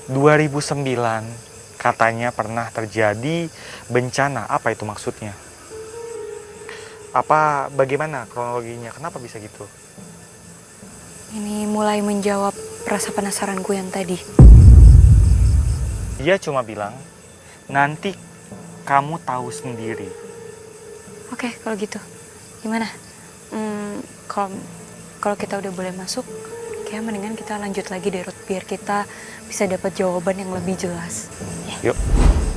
2009 katanya pernah terjadi bencana. Apa itu maksudnya? Bagaimana kronologinya? Kenapa bisa gitu? Ini mulai menjawab rasa penasaranku yang tadi. Dia cuma bilang, nanti kamu tahu sendiri. Oke, kalau gitu. Gimana? Kalau kita udah boleh masuk, kayak mendingan kita lanjut lagi deh, Ruth, biar kita bisa dapat jawaban yang lebih jelas. Yuk.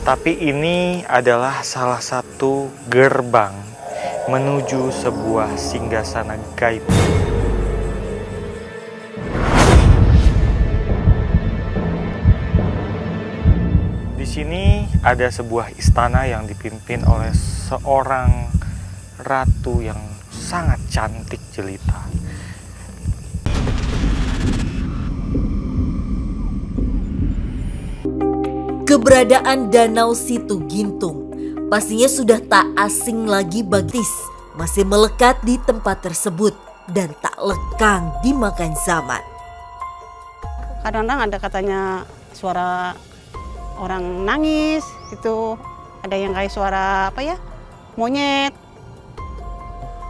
Tapi ini adalah salah satu gerbang menuju sebuah singgasana gaib. Di sini ada sebuah istana yang dipimpin oleh seorang ratu yang sangat cantik jelita. Keberadaan Danau Situ Gintung pastinya sudah tak asing lagi bagi Tis, masih melekat di tempat tersebut dan tak lekang dimakan zaman. Kadang-kadang ada katanya suara orang nangis gitu, ada yang kayak suara monyet.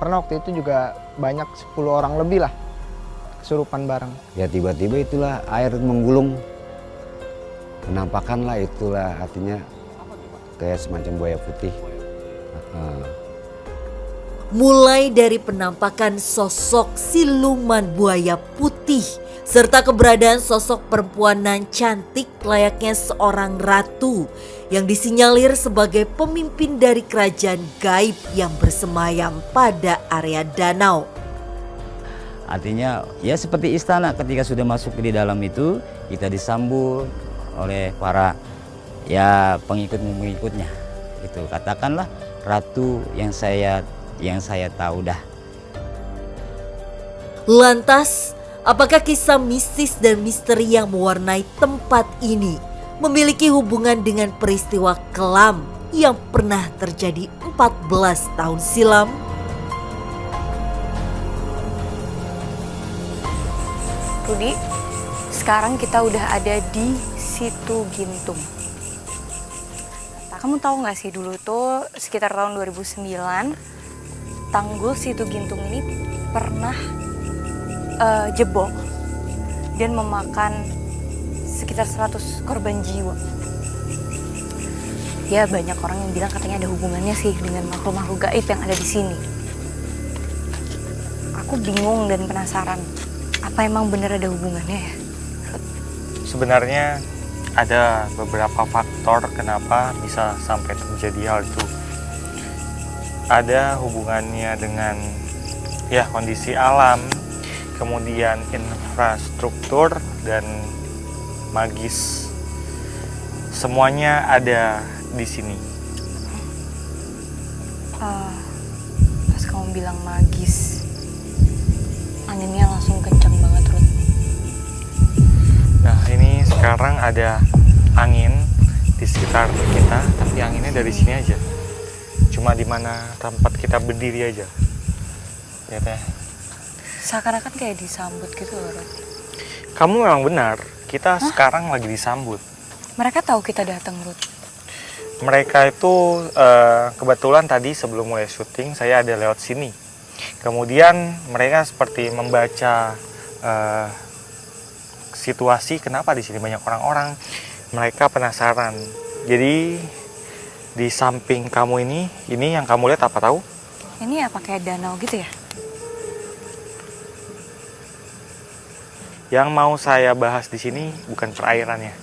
Pernah waktu itu juga banyak 10 orang lebih lah kesurupan bareng. Ya tiba-tiba itulah air menggulung. Penampakan lah itulah artinya kayak semacam buaya putih. Mulai dari penampakan sosok siluman buaya putih serta keberadaan sosok perempuan nan cantik layaknya seorang ratu yang disinyalir sebagai pemimpin dari kerajaan gaib yang bersemayam pada area danau. Artinya ya seperti istana, ketika sudah masuk di dalam itu kita disambut oleh para pengikutnya. Itu katakanlah ratu yang saya tahu dah. Lantas, apakah kisah mistis dan misteri yang mewarnai tempat ini memiliki hubungan dengan peristiwa kelam yang pernah terjadi 14 tahun silam? Rudi, sekarang kita udah ada di Situ Gintung. Nah, kamu tahu nggak sih dulu tuh sekitar tahun 2009 tanggul Situ Gintung ini pernah jebol dan memakan sekitar 100 korban jiwa. Ya banyak orang yang bilang katanya ada hubungannya sih dengan makhluk-makhluk gaib yang ada di sini. Aku bingung dan penasaran, apa emang benar ada hubungannya ya? Sebenarnya ada beberapa faktor kenapa bisa sampai terjadi hal itu. Ada hubungannya dengan kondisi alam, kemudian infrastruktur dan magis. Semuanya ada di sini. Pas kamu bilang magis, anginnya langsung kencang banget, Ruth. Nah, ini sekarang ada angin di sekitar kita, tapi anginnya dari sini aja. Cuma di mana tempat kita berdiri aja. Lihat ya. Seakan-akan kayak disambut gitu loh, Ruth. Kamu memang benar, kita sekarang lagi disambut. Mereka tahu kita datang, Ruth. Mereka itu kebetulan tadi sebelum mulai syuting saya ada lewat sini. Kemudian mereka seperti membaca situasi kenapa di sini banyak orang-orang. Mereka penasaran. Jadi di samping kamu ini yang kamu lihat apa tahu? Ini apa kayak danau gitu ya? Yang mau saya bahas di sini bukan perairannya,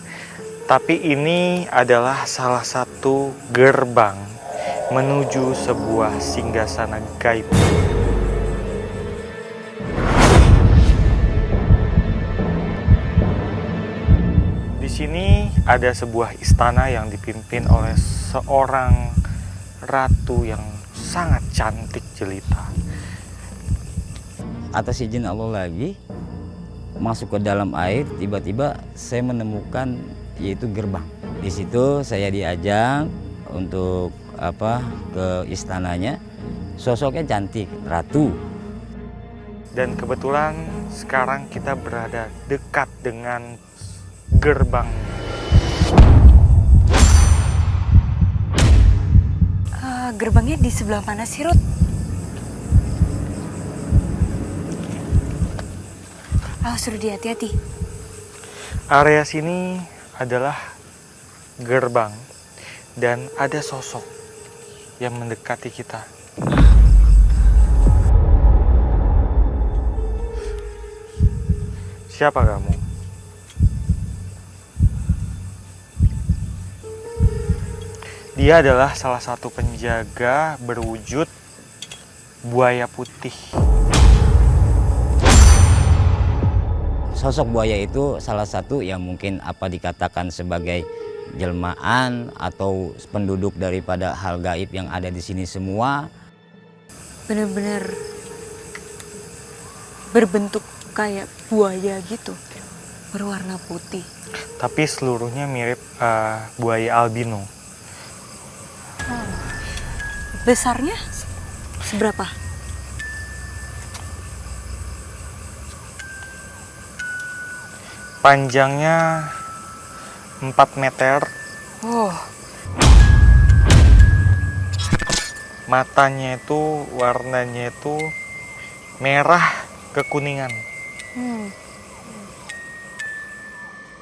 tapi ini adalah salah satu gerbang menuju sebuah singgasana gaib. Di sini ada sebuah istana yang dipimpin oleh seorang ratu yang sangat cantik jelita. Atas izin Allah lagi masuk ke dalam air, tiba-tiba saya menemukan yaitu gerbang. Di situ saya diajak untuk ke istananya. Sosoknya cantik, ratu. Dan kebetulan sekarang kita berada dekat dengan gerbang. Gerbangnya di sebelah mana sih, Rut? Suruh dia hati-hati. Area sini adalah gerbang dan ada sosok yang mendekati kita. Siapa kamu? Dia adalah salah satu penjaga berwujud buaya putih. Sosok buaya itu salah satu yang mungkin apa dikatakan sebagai jelmaan atau penduduk daripada hal gaib yang ada di sini semua. Bener-bener berbentuk kayak buaya gitu, berwarna putih. Tapi seluruhnya mirip buaya albino. Besarnya seberapa? Panjangnya 4 meter, Oh, matanya itu warnanya itu merah kekuningan.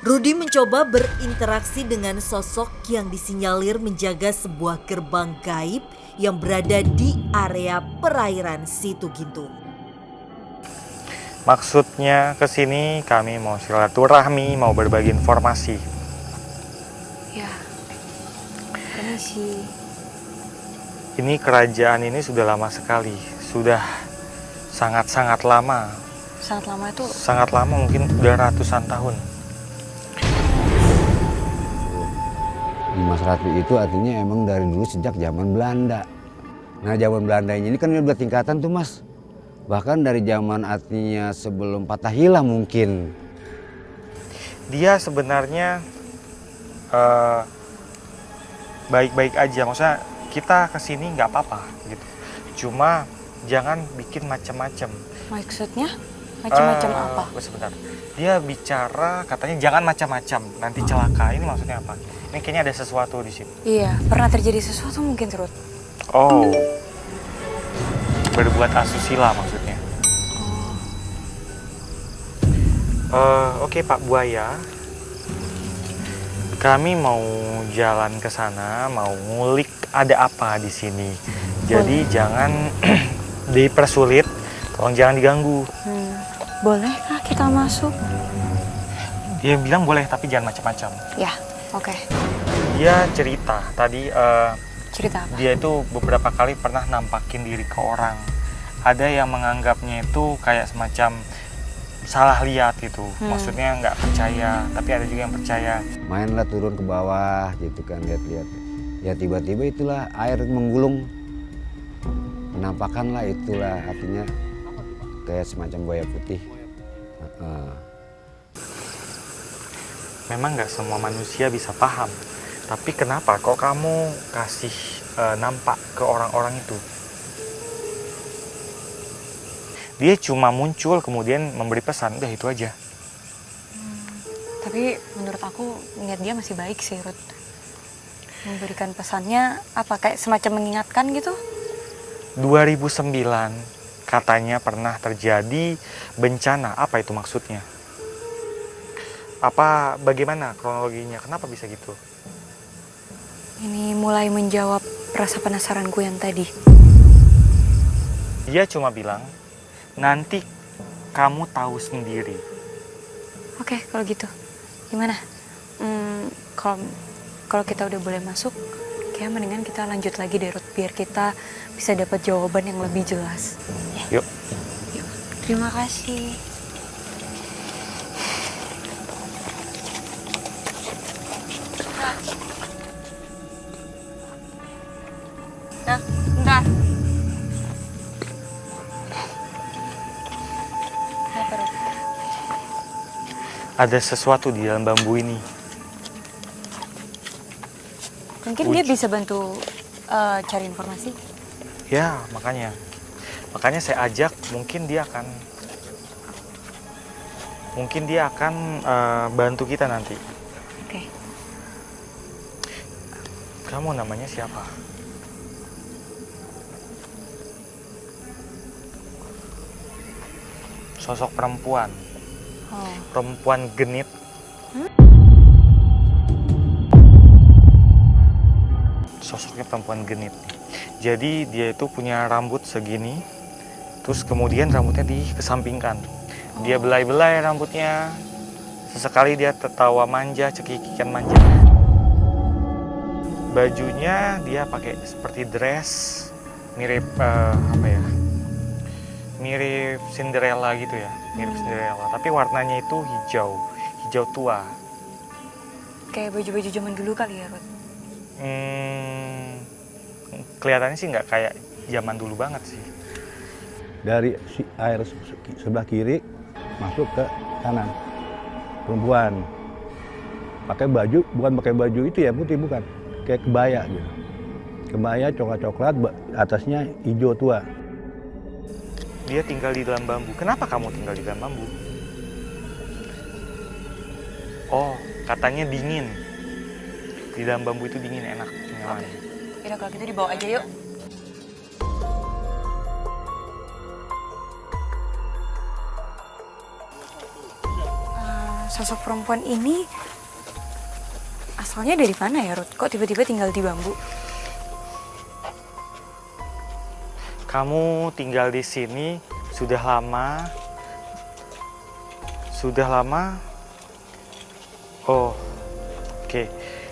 Rudi mencoba berinteraksi dengan sosok yang disinyalir menjaga sebuah gerbang gaib yang berada di area perairan Situ Gintung. Maksudnya ke sini kami mau silaturahmi, mau berbagi informasi. ya. Permisi. Ini kerajaan ini sudah lama sekali, sudah sangat-sangat lama. Sangat lama itu Sangat lama, mungkin udah ratusan tahun. Dimas Ratu itu artinya emang dari dulu sejak zaman Belanda. Nah zaman Belanda ini kan udah tingkatan tuh Mas. Bahkan dari zaman artinya sebelum Fathahillah mungkin. Dia sebenarnya baik-baik aja, maksudnya kita kesini nggak apa-apa gitu. Cuma jangan bikin macam-macam. maksudnya macam-macam apa? Sebentar. Dia bicara katanya jangan macam-macam, nanti celaka. Ini maksudnya apa? Ini kayaknya ada sesuatu di sini. Iya, pernah terjadi sesuatu mungkin, Rut. Oh, berbuat asusila maksudnya. Oke Pak Buaya, kami mau jalan ke sana, mau ngulik ada apa di sini. Jadi jangan dipersulit, tolong jangan diganggu. Bolehkah kita masuk? Dia bilang boleh tapi jangan macam-macam. Ya, oke. Dia cerita tadi Cerita apa? dia itu beberapa kali pernah nampakin diri ke orang. Ada yang menganggapnya itu kayak semacam salah lihat gitu. Maksudnya nggak percaya, tapi ada juga yang percaya. Mainlah turun ke bawah gitu kan, lihat-lihat. Ya tiba-tiba itulah air menggulung. Penampakan lah itulah artinya kayak semacam buaya putih. Memang nggak semua manusia bisa paham. Tapi kenapa kok kamu kasih nampak ke orang-orang itu? Dia cuma muncul kemudian memberi pesan, udah itu aja. Tapi menurut aku niat dia masih baik sih, Ruth. Memberikan pesannya apa, kayak semacam mengingatkan gitu? 2009 katanya pernah terjadi bencana. Apa itu maksudnya? Apa bagaimana kronologinya? Kenapa bisa gitu? Ini mulai menjawab rasa penasaranku yang tadi. Dia cuma bilang, nanti kamu tahu sendiri. Oke, kalau gitu. Gimana? Kalau kita udah boleh masuk, kayak mendingan kita lanjut lagi deh, Ruth, biar kita bisa dapat jawaban yang lebih jelas. Yuk. Yuk. Terima kasih. Nah, bentar. Ada sesuatu di dalam bambu ini. Mungkin dia bisa bantu cari informasi. Ya, makanya saya ajak, mungkin dia akan bantu kita nanti. Oke. Kamu namanya siapa? sosok perempuan. Oh. Perempuan genit. Sosoknya perempuan genit. Jadi dia itu punya rambut segini, terus kemudian rambutnya dikesampingkan. Dia belai-belai rambutnya. Sesekali dia tertawa manja, cekikikan manja. Bajunya dia pakai seperti dress, mirip mirip Cinderella gitu ya, mirip Cinderella. Tapi warnanya itu hijau tua. Kayak baju-baju zaman dulu kali ya, Rod? Kelihatannya sih nggak kayak zaman dulu banget sih. Dari air sebelah kiri masuk ke kanan. Perempuan pakai baju, bukan pakai baju itu ya putih, bukan, kayak kebaya gitu. Kebaya coklat-coklat, atasnya hijau tua. Dia tinggal di dalam bambu. Kenapa kamu tinggal di dalam bambu? Oh, katanya dingin. Di dalam bambu itu dingin, enak, nyaman. Yaudah kalau gitu dibawa aja yuk. Sosok perempuan ini asalnya dari mana ya, Ruth? Kok tiba-tiba tinggal di bambu? Kamu tinggal di sini sudah lama? Sudah lama? Oh, oke.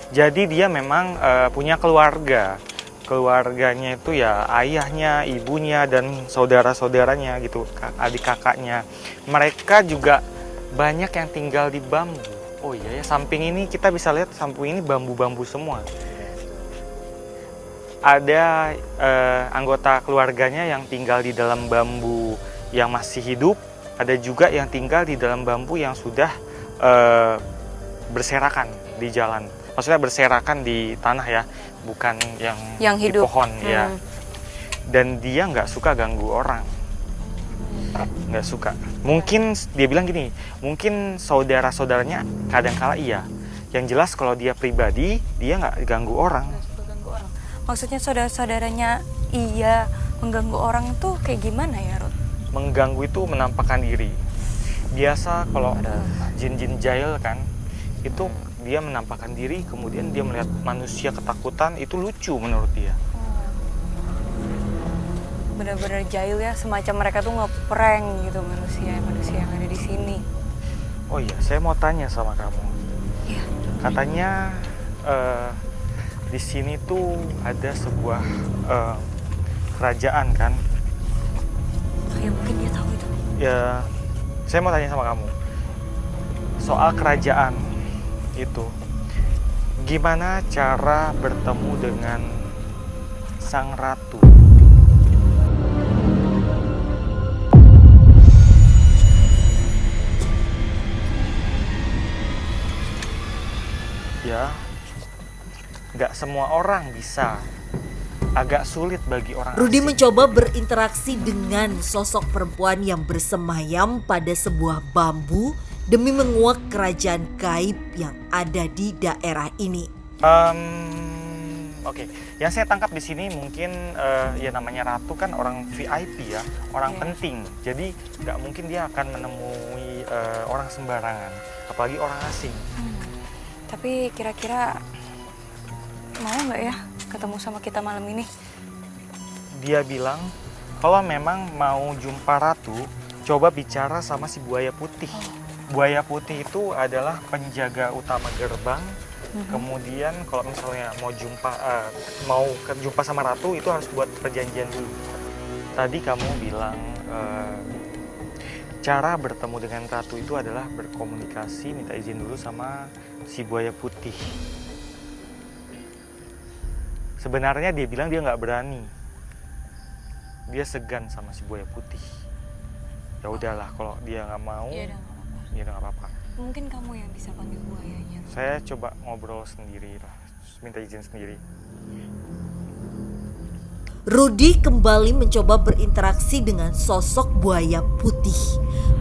Jadi dia memang punya keluarga. Keluarganya itu ya ayahnya, ibunya, dan saudara-saudaranya gitu, adik kakaknya. Mereka juga banyak yang tinggal di bambu. Oh iya ya, samping ini kita bisa lihat samping ini bambu-bambu semua. Ada anggota keluarganya yang tinggal di dalam bambu yang masih hidup. Ada juga yang tinggal di dalam bambu yang sudah berserakan di jalan. Maksudnya berserakan di tanah ya, bukan yang hidup. Di pohon ya. Dan dia nggak suka ganggu orang, nggak suka. Mungkin dia bilang gini, mungkin saudara-saudaranya kadang-kala iya. Yang jelas kalau dia pribadi, dia nggak ganggu orang. Maksudnya saudara-saudaranya iya mengganggu orang tuh kayak gimana ya, Ruth? Mengganggu itu menampakkan diri. Biasa kalau ada jin-jin jahil kan, itu dia menampakkan diri, kemudian dia melihat manusia ketakutan, itu lucu menurut dia. Bener-bener jahil ya, semacam mereka tuh ngeprank gitu manusia yang ada di sini. Oh iya, saya mau tanya sama kamu. Iya. Katanya di sini tuh ada sebuah kerajaan kan? Ya mungkin dia tahu itu. Ya, saya mau tanya sama kamu. Soal kerajaan itu, gimana cara bertemu dengan sang ratu? Ya, nggak semua orang bisa. Agak sulit bagi orang Rudy asing. mencoba berinteraksi dengan sosok perempuan yang bersemayam pada sebuah bambu demi menguak kerajaan gaib yang ada di daerah ini. Oke. Yang saya tangkap di sini mungkin ya namanya ratu kan orang VIP ya, orang penting. Jadi nggak mungkin dia akan menemui orang sembarangan, apalagi orang asing. Tapi kira-kira mau nggak ya ketemu sama kita malam ini? Dia bilang kalau memang mau jumpa ratu, coba bicara sama si buaya putih. Buaya putih itu adalah penjaga utama gerbang. Kemudian kalau misalnya mau jumpa sama ratu itu harus buat perjanjian dulu. Tadi kamu bilang cara bertemu dengan ratu itu adalah berkomunikasi, minta izin dulu sama si buaya putih. Sebenarnya dia bilang dia nggak berani, dia segan sama si buaya putih. Ya udahlah, kalau dia nggak mau, ya udah nggak apa-apa. Mungkin kamu yang bisa panggil buayanya. Saya coba ngobrol sendiri lah, minta izin sendiri. Rudy kembali mencoba berinteraksi dengan sosok buaya putih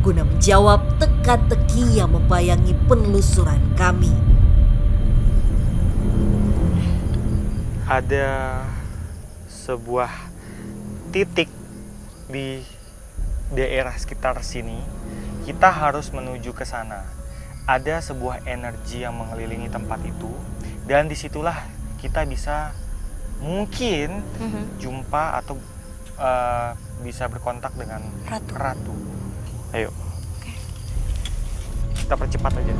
guna menjawab teka-teki yang membayangi penelusuran kami. Ada sebuah titik di daerah sekitar sini kita harus menuju ke sana. Ada sebuah energi yang mengelilingi tempat itu, dan disitulah kita bisa mungkin jumpa atau bisa berkontak dengan ratu. Ayo, kita percepat aja.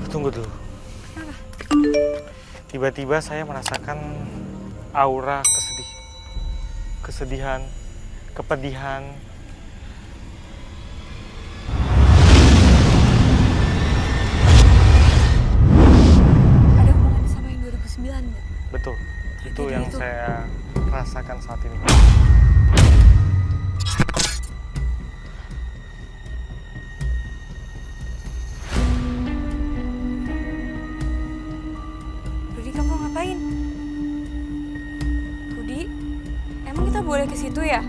Tunggu dulu. Tiba-tiba saya merasakan aura kesedihan, kepedihan. Ada hubungannya sama yang 2009 nggak? Betul, itu yang saya rasakan saat ini. Rudi, kamu ngapain? Rudi, emang kita boleh ke situ ya?